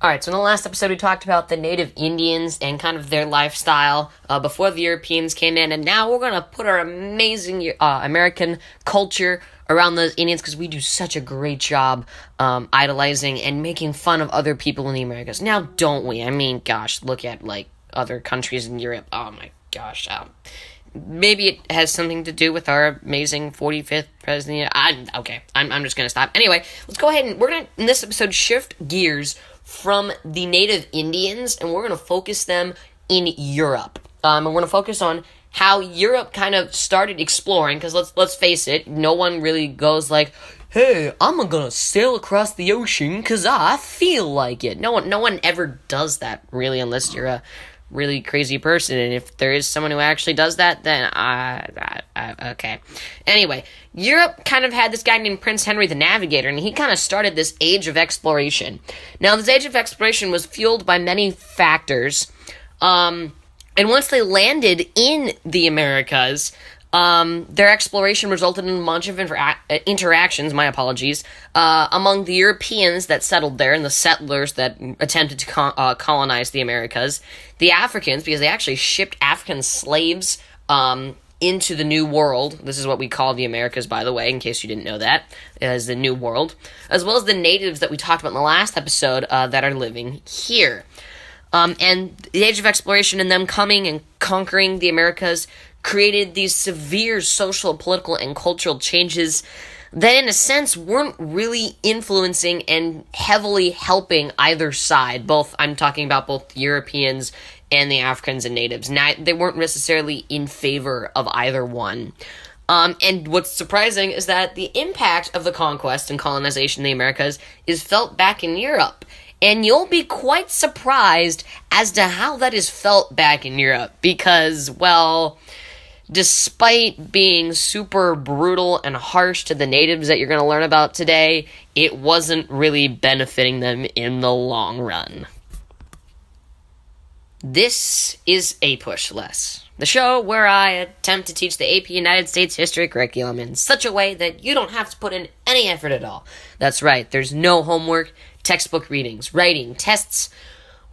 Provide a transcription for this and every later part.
Alright, so in the last episode we talked about the native Indians and kind of their lifestyle before the Europeans came in, and now we're going to put our amazing American culture around those Indians because we do such a great job idolizing and making fun of other people in the Americas. Now, don't we? I mean, gosh, look at, other countries in Europe. Oh my gosh. Maybe it has something to do with our amazing 45th president. I'm just going to stop. Anyway, let's go ahead and we're going to, in this episode, shift gears from the native Indians, and we're going to focus them in Europe. And we're going to focus on how Europe kind of started exploring, because let's face it, no one really goes like, hey, I'm going to sail across the ocean because I feel like it. No one ever does that, really, unless you're a really crazy person, and if there is someone who actually does that, then okay. Anyway, Europe kind of had this guy named Prince Henry the Navigator, and he kind of started this age of exploration. Now, this age of exploration was fueled by many factors, and once they landed in the Americas, their exploration resulted in a bunch of interactions, among the Europeans that settled there and the settlers that attempted to colonize the Americas, the Africans, because they actually shipped African slaves into the New World. This is what we call the Americas, by the way, in case you didn't know that, as the New World, as well as the natives that we talked about in the last episode that are living here. And the age of exploration and them coming and conquering the Americas created these severe social, political, and cultural changes that, in a sense, weren't really influencing and heavily helping either side. I'm talking about both the Europeans and the Africans and natives. Now, they weren't necessarily in favor of either one. And what's surprising is that the impact of the conquest and colonization in the Americas is felt back in Europe. And you'll be quite surprised as to how that is felt back in Europe. Because, well, despite being super brutal and harsh to the natives that you're going to learn about today, it wasn't really benefiting them in the long run. This is APUSHLESS, the show where I attempt to teach the AP United States History curriculum in such a way that you don't have to put in any effort at all. That's right, there's no homework, textbook readings, writing, tests,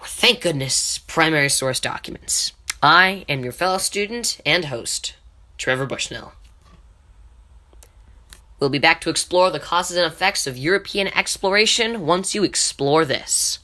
or thank goodness, primary source documents. I am your fellow student and host, Trevor Bushnell. We'll be back to explore the causes and effects of European exploration once you explore this.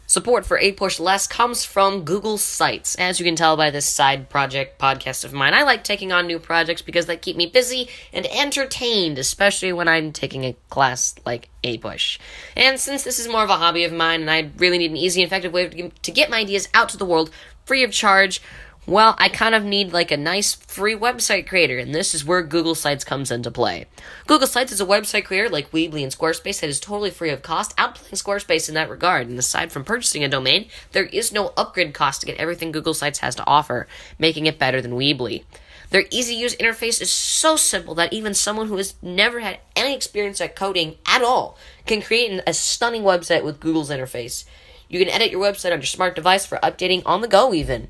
Support for APUSHLESS comes from Google Sites. As you can tell by this side project podcast of mine, I like taking on new projects because they keep me busy and entertained, especially when I'm taking a class like APUSH. And since this is more of a hobby of mine and I really need an easy and effective way to get my ideas out to the world free of charge, well, I kind of need a nice free website creator, and this is where Google Sites comes into play. Google Sites is a website creator like Weebly and Squarespace that is totally free of cost, outplaying Squarespace in that regard. And aside from purchasing a domain, there is no upgrade cost to get everything Google Sites has to offer, making it better than Weebly. Their easy-use interface is so simple that even someone who has never had any experience at coding at all can create a stunning website with Google's interface. You can edit your website on your smart device for updating on the go even.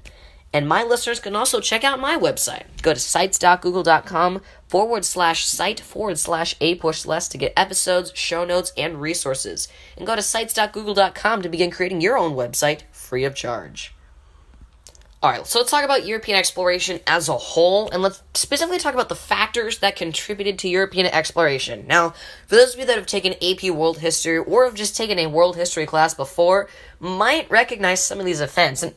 And my listeners can also check out my website. Go to sites.google.com/site/APUSHLESS to get episodes, show notes, and resources. And go to sites.google.com to begin creating your own website free of charge. Alright, so let's talk about European exploration as a whole, and let's specifically talk about the factors that contributed to European exploration. Now, for those of you that have taken AP World History, or have just taken a World History class before, might recognize some of these events. And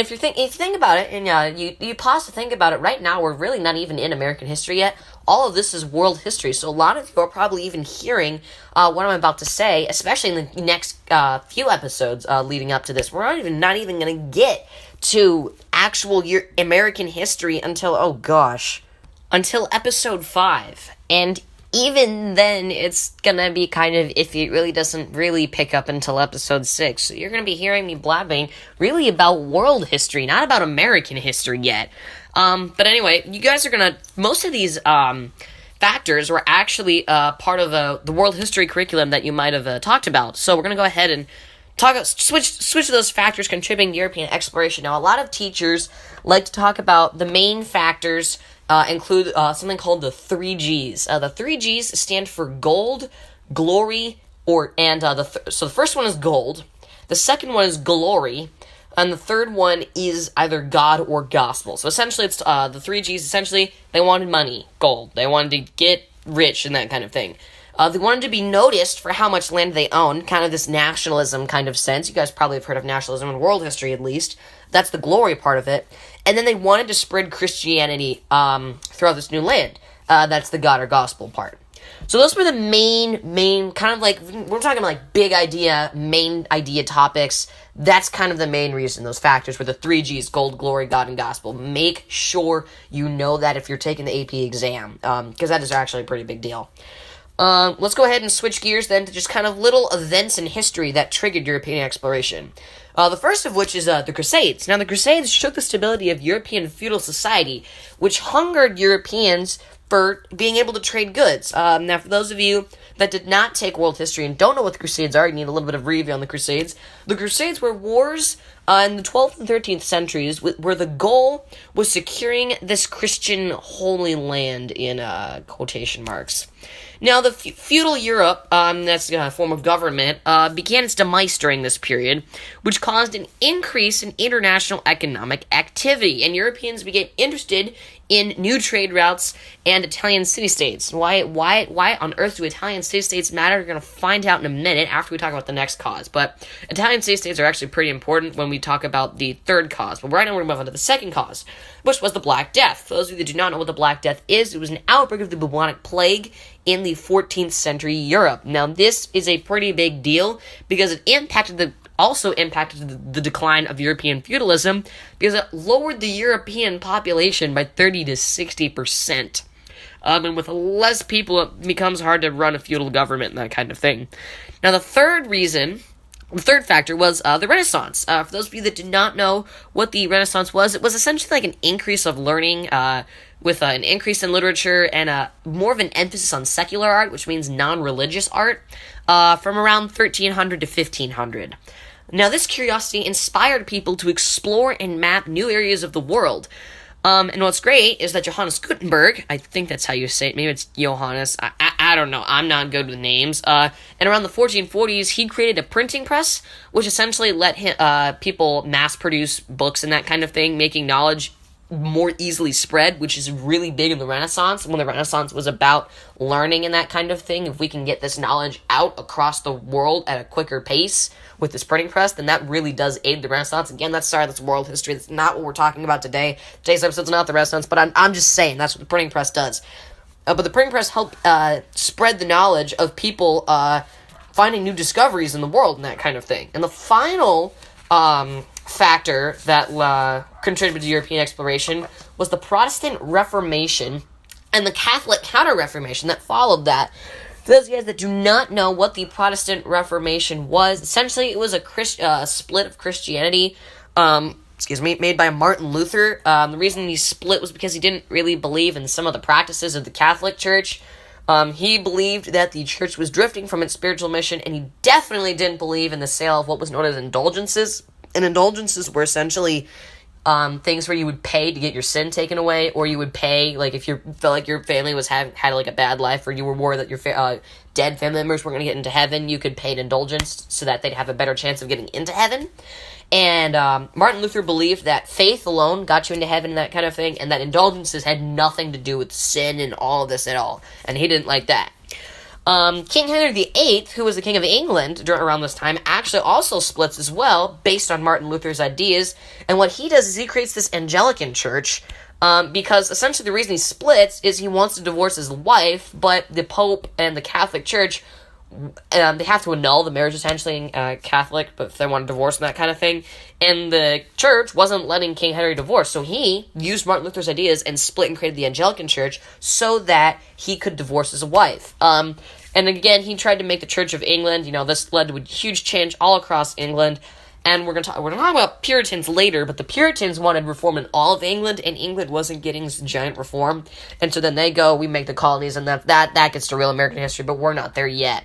if you think about it, and you pause to think about it, right now we're really not even in American history yet. All of this is world history, so a lot of you are probably even hearing what I'm about to say, especially in the next few episodes leading up to this. We're not even going to get to actual American history until episode 5. And even then, it's gonna be kind of iffy. It really doesn't really pick up until episode 6. So you're gonna be hearing me blabbing really about world history, not about American history yet. But anyway, you guys are gonna... Most of these factors were actually part of the world history curriculum that you might have talked about. So we're gonna go ahead and switch to those factors contributing to European exploration. Now, a lot of teachers like to talk about the main factors include something called the 3 Gs. The 3 Gs stand for gold, glory, So the first one is gold, the second one is glory, and the third one is either God or gospel. So essentially, it's the three G's. Essentially, they wanted money, gold. They wanted to get rich and that kind of thing. They wanted to be noticed for how much land they owned, kind of this nationalism kind of sense. You guys probably have heard of nationalism in world history, at least. That's the glory part of it. And then they wanted to spread Christianity throughout this new land. That's the God or gospel part. So those were the main, kind of like, we're talking like big idea, main idea topics. That's kind of the main reason, those factors were the three G's, gold, glory, God, and gospel. Make sure you know that if you're taking the AP exam, because that is actually a pretty big deal. Let's go ahead and switch gears then to just kind of little events in history that triggered European exploration. The first of which is the Crusades. Now, the Crusades shook the stability of European feudal society, which hungered Europeans for being able to trade goods. Now, for those of you that did not take world history and don't know what the Crusades are, you need a little bit of review on the Crusades. The Crusades were wars in the 12th and 13th centuries where the goal was securing this Christian holy land in quotation marks. Now, the feudal Europe, that's a form of government, began its demise during this period, which caused an increase in international economic activity, and Europeans became interested in new trade routes and Italian city-states. Why on earth do Italian city-states matter? We're going to find out in a minute after we talk about the next cause. But Italian city-states are actually pretty important when we talk about the third cause. But right now we're going to move on to the second cause, which was the Black Death. For those of you that do not know what the Black Death is, it was an outbreak of the bubonic plague in the 14th century Europe. Now, this is a pretty big deal because it also impacted the decline of European feudalism because it lowered the European population by 30 to 60%. And with less people, it becomes hard to run a feudal government and that kind of thing. Now, the third factor was the Renaissance. For those of you that did not know what the Renaissance was, it was essentially like an increase of learning with an increase in literature and more of an emphasis on secular art, which means non-religious art, from around 1300 to 1500. Now, this curiosity inspired people to explore and map new areas of the world. And what's great is that Johannes Gutenberg, I think that's how you say it, maybe it's Johannes, I don't know, I'm not good with names, and around the 1440s, he created a printing press, which essentially let people mass-produce books and that kind of thing, making knowledge more easily spread, which is really big in the Renaissance. When the Renaissance was about learning and that kind of thing, if we can get this knowledge out across the world at a quicker pace with this printing press, then that really does aid the Renaissance. Again, that's world history. That's not what we're talking about today. Today's episode's not the Renaissance, but I'm just saying that's what the printing press does. But the printing press helped spread the knowledge of people finding new discoveries in the world and that kind of thing. And the final factor that contributed to European exploration was the Protestant Reformation and the Catholic Counter-Reformation that followed that. For those of you guys that do not know what the Protestant Reformation was, essentially it was a split of Christianity, made by Martin Luther. The reason he split was because he didn't really believe in some of the practices of the Catholic Church. He believed that the church was drifting from its spiritual mission, and he definitely didn't believe in the sale of what was known as indulgences. And indulgences were essentially things where you would pay to get your sin taken away, or you would pay, like, if you felt like your family had like a bad life, or you were worried that your dead family members weren't going to get into heaven, you could pay an indulgence so that they'd have a better chance of getting into heaven. And Martin Luther believed that faith alone got you into heaven and that kind of thing, and that indulgences had nothing to do with sin and all of this at all. And he didn't like that. King Henry VIII, who was the King of England around this time, actually also splits as well, based on Martin Luther's ideas, and what he does is he creates this Anglican church, because essentially the reason he splits is he wants to divorce his wife, but the Pope and the Catholic Church, they have to annul the marriage essentially in Catholic, but if they want to divorce and that kind of thing, and the church wasn't letting King Henry divorce, so he used Martin Luther's ideas and split and created the Anglican Church so that he could divorce his wife. And again, he tried to make the Church of England, this led to a huge change all across England, and we're gonna talk about Puritans later, but the Puritans wanted reform in all of England, and England wasn't getting this giant reform, and so then we make the colonies, and that gets to real American history, but we're not there yet.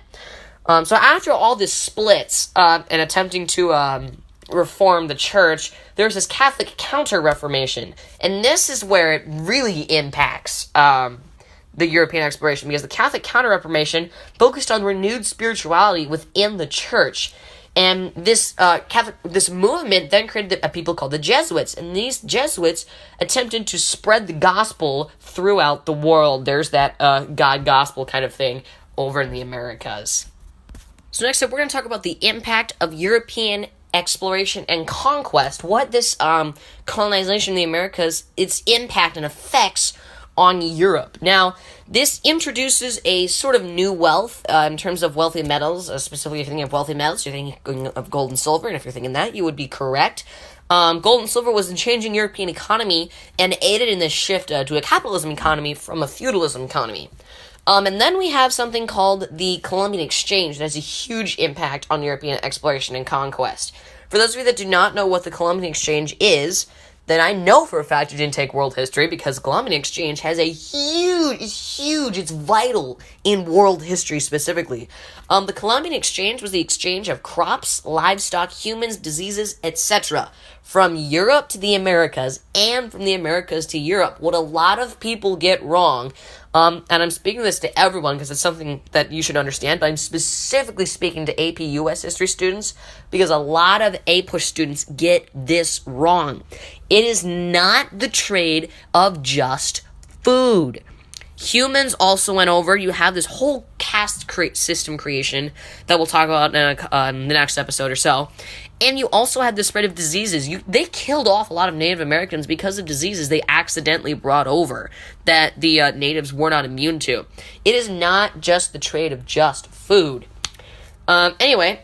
So after all this splits, and attempting to reform the church, there's this Catholic Counter-Reformation, and this is where it really impacts the European exploration, because the Catholic Counter-Reformation focused on renewed spirituality within the church. And this this movement then created a people called the Jesuits, and these Jesuits attempted to spread the gospel throughout the world. There's that God gospel kind of thing over in the Americas. So next up, we're going to talk about the impact of European exploration and conquest, what this colonization in the Americas, its impact and effects on Europe. Now, this introduces a sort of new wealth in terms of wealthy metals. Specifically, if you're thinking of wealthy metals, you're thinking of gold and silver, and if you're thinking that, you would be correct. Gold and silver was in changing European economy and aided in this shift to a capitalism economy from a feudalism economy. And then we have something called the Columbian Exchange that has a huge impact on European exploration and conquest. For those of you that do not know what the Columbian Exchange is, then I know for a fact you didn't take world history, because the Columbian Exchange has it's vital in world history specifically. The Columbian Exchange was the exchange of crops, livestock, humans, diseases, etc. from Europe to the Americas, and from the Americas to Europe. What a lot of people get wrong, and I'm speaking this to everyone because it's something that you should understand, but I'm specifically speaking to AP US history students because a lot of APUSH students get this wrong. It is not the trade of just food. Humans also went over. You have this whole caste system creation that we'll talk about in the next episode or so. And you also had the spread of diseases. They killed off a lot of Native Americans because of diseases they accidentally brought over that the natives were not immune to. It is not just the trade of just food. Anyway,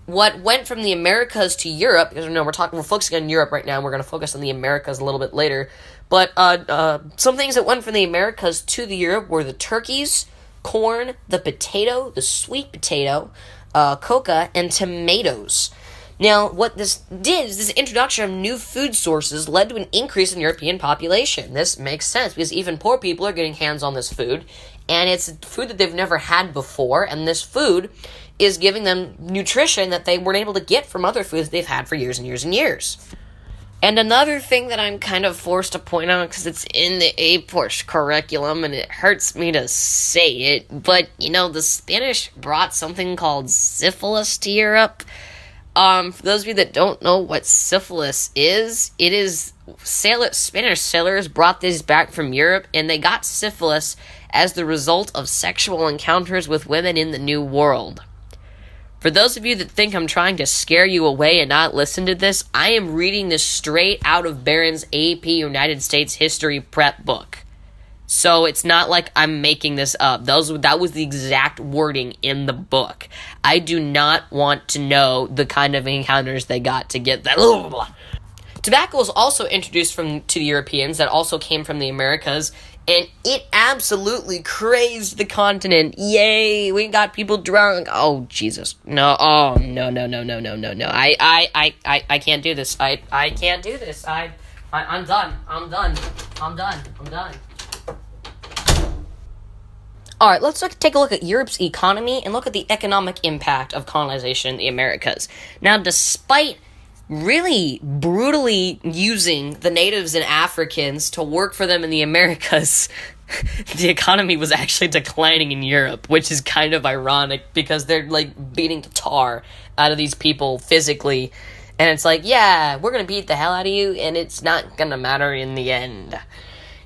what went from the Americas to Europe, because we're focusing on Europe right now, we're going to focus on the Americas a little bit later, but some things that went from the Americas to the Europe were the turkeys, corn, the potato, the sweet potato, coca, and tomatoes. Now, what this did is this introduction of new food sources led to an increase in European population. This makes sense because even poor people are getting hands on this food, and it's food that they've never had before, and this food is giving them nutrition that they weren't able to get from other foods they've had for years and years and years. And another thing that I'm kind of forced to point out, because it's in the APUSH curriculum, and it hurts me to say it, but, the Spanish brought something called syphilis to Europe. For those of you that don't know what syphilis is, it is Spanish sailors brought these back from Europe, and they got syphilis as the result of sexual encounters with women in the New World. For those of you that think I'm trying to scare you away and not listen to this, I am reading this straight out of Barron's AP United States History Prep book. So it's not like I'm making this up. That was the exact wording in the book. I do not want to know the kind of encounters they got to get that. Blah, blah, blah. Tobacco was also introduced to the Europeans that also came from the Americas, and it absolutely crazed the continent. Yay, we got people drunk. Oh, Jesus. No, oh, no. I can't do this. I can't do this. I'm done. Alright, let's take a look at Europe's economy and look at the economic impact of colonization in the Americas. Now, despite really brutally using the natives and Africans to work for them in the Americas, the economy was actually declining in Europe, which is kind of ironic because they're beating the tar out of these people physically, and it's yeah, we're gonna beat the hell out of you, and it's not gonna matter in the end.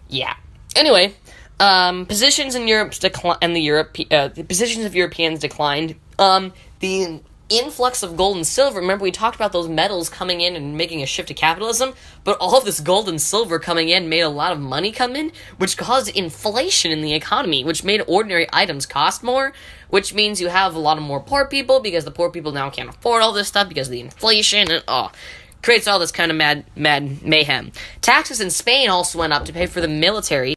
Yeah. Anyway, positions in Europe's the positions of Europeans declined. The influx of gold and silver, remember we talked about those metals coming in and making a shift to capitalism, but all of this gold and silver coming in made a lot of money come in, which caused inflation in the economy, which made ordinary items cost more, which means you have a lot of more poor people because the poor people now can't afford all this stuff because of the inflation, and creates all this kind of mad mayhem. Taxes in Spain also went up to pay for the military.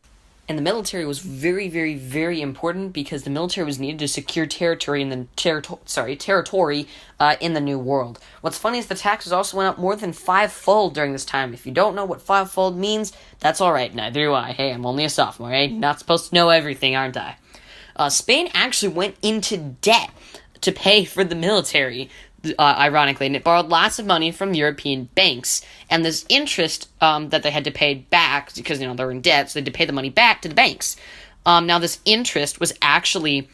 And the military was very, very, very important because the military was needed to secure territory in the in the New World. What's funny is the taxes also went up more than fivefold during this time. If you don't know what fivefold means, that's all right. Neither do I. Hey, I'm only a sophomore. Eh? Not supposed to know everything, aren't I? Spain actually went into debt to pay for the military. Ironically, and it borrowed lots of money from European banks, and this interest that they had to pay back, because, they're in debt, so they had to pay the money back to the banks. Now, this interest was actually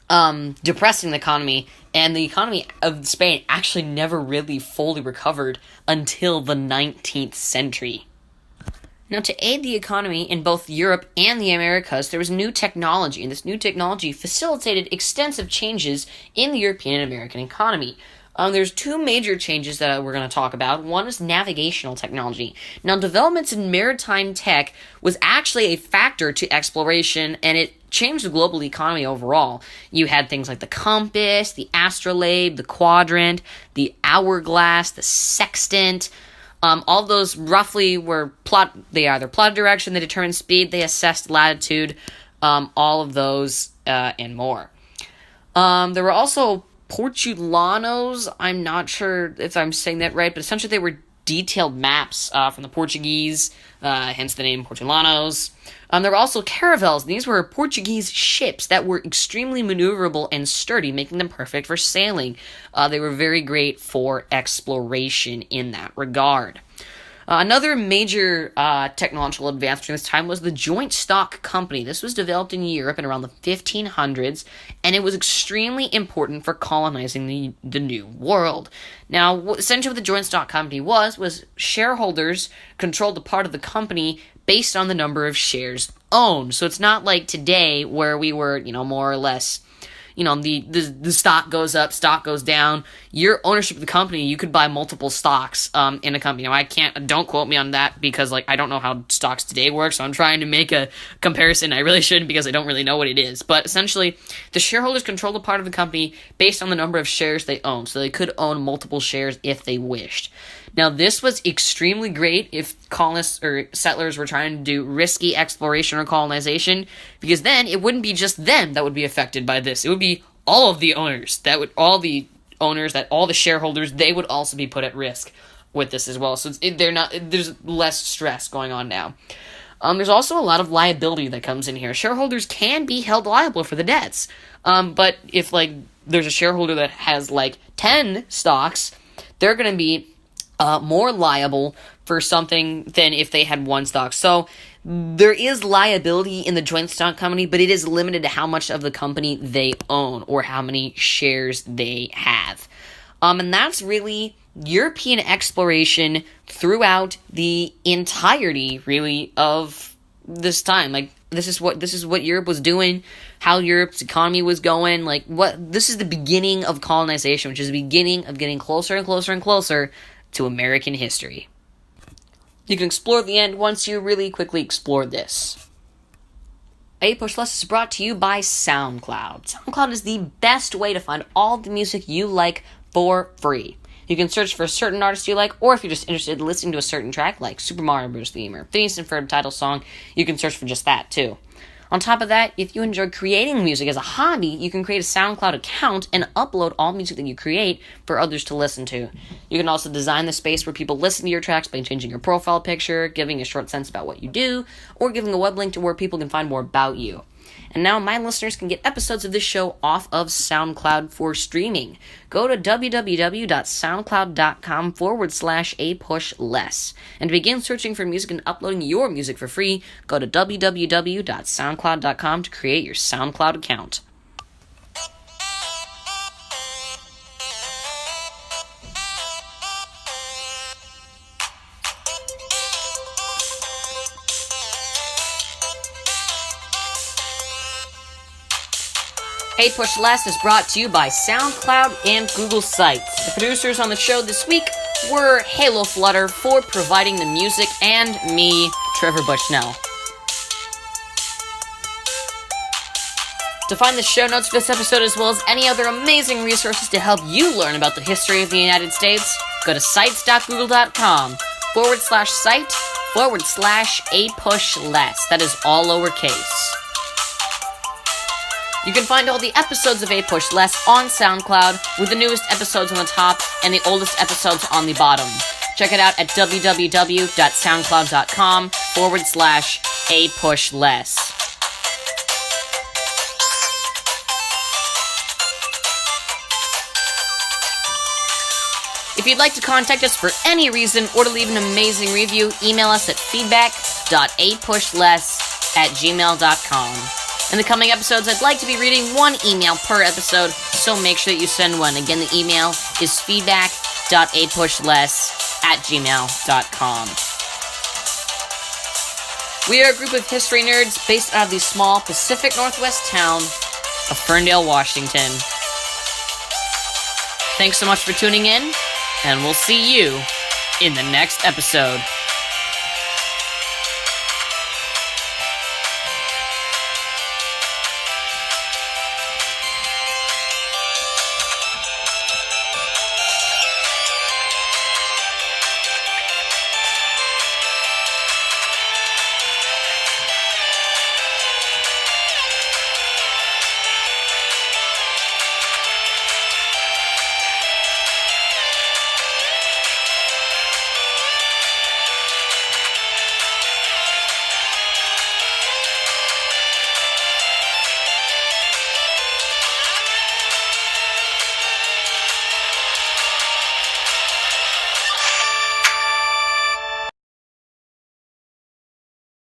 depressing the economy, and the economy of Spain actually never really fully recovered until the 19th century. Now, to aid the economy in both Europe and the Americas, there was new technology, and this new technology facilitated extensive changes in the European and American economy. There's two major changes that we're going to talk about. One is navigational technology. Now, developments in maritime tech was actually a factor to exploration, and it changed the global economy overall. You had things like the compass, the astrolabe, the quadrant, the hourglass, the sextant. All those roughly were they either plotted direction, they determined speed, they assessed latitude, all of those and more. There were also Portulanos. I'm not sure if I'm saying that right, but essentially they were detailed maps from the Portuguese, hence the name Portulanos. There were also caravels. These were Portuguese ships that were extremely maneuverable and sturdy, making them perfect for sailing. They were very great for exploration in that regard. Another major technological advance during this time was the Joint Stock Company. This was developed in Europe in around the 1500s, and it was extremely important for colonizing the New World. Now, essentially what the Joint Stock Company was shareholders controlled the part of the company based on the number of shares owned. So it's not like today where we were, more or less, the stock goes up, stock goes down. Your ownership of the company, you could buy multiple stocks in a company. Now, don't quote me on that because, I don't know how stocks today work, so I'm trying to make a comparison. I really shouldn't because I don't really know what it is. But essentially, the shareholders control the part of the company based on the number of shares they own, so they could own multiple shares if they wished. Now, this was extremely great if colonists or settlers were trying to do risky exploration or colonization, because then it wouldn't be just them that would be affected by this. It would be all of the owners. All the shareholders, they would also be put at risk with this as well. So there's less stress going on now. There's also a lot of liability that comes in here. Shareholders can be held liable for the debts. But if, there's a shareholder that has, 10 stocks, they're going to be more liable for something than if they had one stock. So there is liability in the joint stock company, but it is limited to how much of the company they own or how many shares they have. And that's really European exploration throughout the entirety, really, of this time. This is what Europe was doing, how Europe's economy was going. This is the beginning of colonization, which is the beginning of getting closer and closer and closer to American history. You can explore the end once you really quickly explore this. APUSHLESS is brought to you by SoundCloud. SoundCloud is the best way to find all the music you like for free. You can search for a certain artist you like, or if you're just interested in listening to a certain track, like Super Mario Bros. Theme or Phineas and Ferb title song, you can search for just that too. On top of that, if you enjoy creating music as a hobby, you can create a SoundCloud account and upload all music that you create for others to listen to. You can also design the space where people listen to your tracks by changing your profile picture, giving a short sense about what you do, or giving a web link to where people can find more about you. And now my listeners can get episodes of this show off of SoundCloud for streaming. Go to www.soundcloud.com/APUSHLESS. And to begin searching for music and uploading your music for free, go to www.soundcloud.com to create your SoundCloud account. APUSHLESS is brought to you by SoundCloud and Google Sites. The producers on the show this week were Halo Flutter for providing the music, and me, Trevor Bushnell. To find the show notes for this episode as well as any other amazing resources to help you learn about the history of the United States, go to sites.google.com/site/APUSHLESS. That is all lowercase. You can find all the episodes of APUSHLESS on SoundCloud, with the newest episodes on the top and the oldest episodes on the bottom. Check it out at www.soundcloud.com/APUSHLESS. If you'd like to contact us for any reason or to leave an amazing review, email us at feedback.apushless@gmail.com. In the coming episodes, I'd like to be reading one email per episode, so make sure that you send one. Again, the email is feedback.apushless@gmail.com. We are a group of history nerds based out of the small Pacific Northwest town of Ferndale, Washington. Thanks so much for tuning in, and we'll see you in the next episode.